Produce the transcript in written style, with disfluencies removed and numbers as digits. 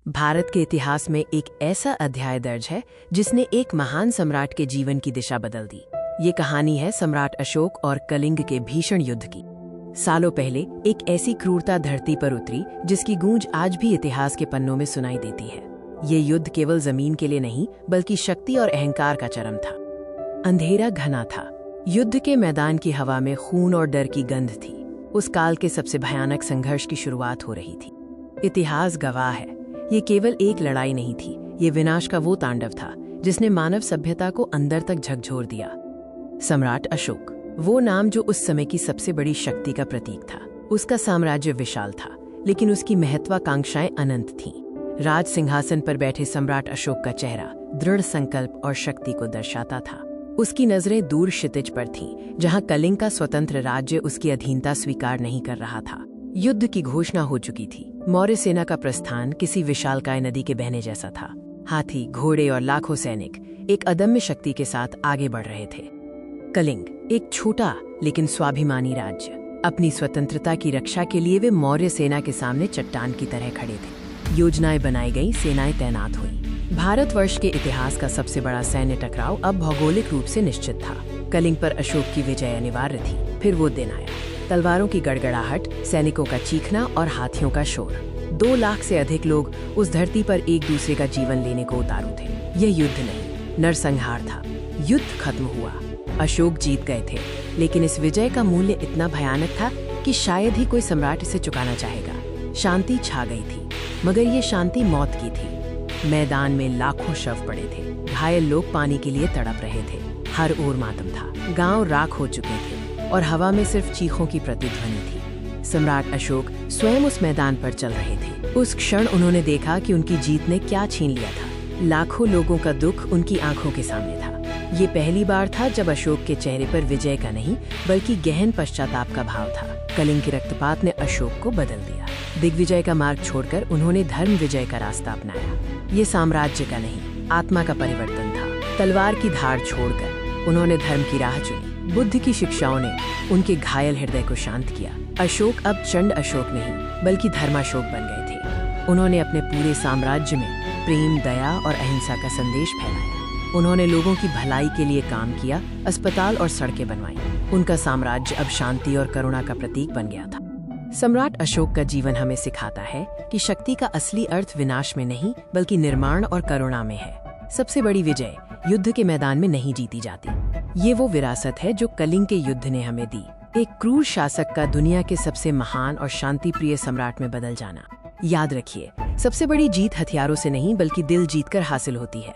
भारत के इतिहास में एक ऐसा अध्याय दर्ज है जिसने एक महान सम्राट के जीवन की दिशा बदल दी। ये कहानी है सम्राट अशोक और कलिंग के भीषण युद्ध की। सालों पहले एक ऐसी क्रूरता धरती पर उतरी जिसकी गूंज आज भी इतिहास के पन्नों में सुनाई देती है। ये युद्ध केवल जमीन के लिए नहीं बल्कि शक्ति और अहंकार का चरम था। अंधेरा घना था। युद्ध के मैदान की हवा में खून और डर की गंध थी। उस काल के सबसे भयानक संघर्ष की शुरुआत हो रही थी। इतिहास गवाह है, ये केवल एक लड़ाई नहीं थी, ये विनाश का वो तांडव था जिसने मानव सभ्यता को अंदर तक झकझोर दिया। सम्राट अशोक, वो नाम जो उस समय की सबसे बड़ी शक्ति का प्रतीक था। उसका साम्राज्य विशाल था, लेकिन उसकी महत्वाकांक्षाएं अनंत थीं। राज सिंहासन पर बैठे सम्राट अशोक का चेहरा दृढ़ संकल्प और शक्ति को दर्शाता था। उसकी नजरें दूर क्षितिज पर थीं, जहां कलिंग का स्वतंत्र राज्य उसकी अधीनता स्वीकार नहीं कर रहा था। युद्ध की घोषणा हो चुकी थी। मौर्य सेना का प्रस्थान किसी विशालकाय नदी के बहने जैसा था। हाथी, घोड़े और लाखों सैनिक एक अदम्य शक्ति के साथ आगे बढ़ रहे थे। कलिंग, एक छोटा लेकिन स्वाभिमानी राज्य, अपनी स्वतंत्रता की रक्षा के लिए वे मौर्य सेना के सामने चट्टान की तरह खड़े थे। योजनाएं बनाई गई, सेनाएं तैनात हुई। भारतवर्ष के इतिहास का सबसे बड़ा सैन्य टकराव अब भौगोलिक रूप से निश्चित था। कलिंग पर अशोक की विजय अनिवार्य थी। फिर वो दिन आया। तलवारों की गड़गड़ाहट, सैनिकों का चीखना और हाथियों का शोर। 2 लाख से अधिक लोग उस धरती पर एक दूसरे का जीवन लेने को उतारू थे। यह युद्ध नहीं, नरसंहार था। युद्ध खत्म हुआ, अशोक जीत गए थे, लेकिन इस विजय का मूल्य इतना भयानक था कि शायद ही कोई सम्राट इसे चुकाना चाहेगा। शांति छा गई थी, मगर ये शांति मौत की थी। मैदान में लाखों शव पड़े थे, घायल लोग पानी के लिए तड़प रहे थे। हर ओर मातम था। गांव राख हो चुके थे और हवा में सिर्फ चीखों की प्रतिध्वनि थी। सम्राट अशोक स्वयं उस मैदान पर चल रहे थे। उस क्षण उन्होंने देखा कि उनकी जीत ने क्या छीन लिया था। लाखों लोगों का दुख उनकी आंखों के सामने था। ये पहली बार था जब अशोक के चेहरे पर विजय का नहीं बल्कि गहन पश्चाताप का भाव था। कलिंग के रक्तपात ने अशोक को बदल दिया। दिग्विजय का मार्ग छोड़कर उन्होंने धर्म विजय का रास्ता अपनाया। ये साम्राज्य का नहीं, आत्मा का परिवर्तन था। तलवार की धार छोड़कर उन्होंने धर्म की राह चुनी। बुद्ध की शिक्षाओं ने उनके घायल हृदय को शांत किया। अशोक अब चंड अशोक नहीं बल्कि धर्माशोक बन गए थे। उन्होंने अपने पूरे साम्राज्य में प्रेम, दया और अहिंसा का संदेश फैलाया। उन्होंने लोगों की भलाई के लिए काम किया, अस्पताल और सड़कें बनवाई। उनका साम्राज्य अब शांति और करुणा का प्रतीक बन गया था। सम्राट अशोक का जीवन हमें सिखाता है कि शक्ति का असली अर्थ विनाश में नहीं बल्कि निर्माण और करुणा में है। सबसे बड़ी विजय युद्ध के मैदान में नहीं जीती जाती। ये वो विरासत है जो कलिंग के युद्ध ने हमें दी। एक क्रूर शासक का दुनिया के सबसे महान और शांति प्रिय सम्राट में बदल जाना। याद रखिए, सबसे बड़ी जीत हथियारों से नहीं बल्कि दिल जीतकर हासिल होती है।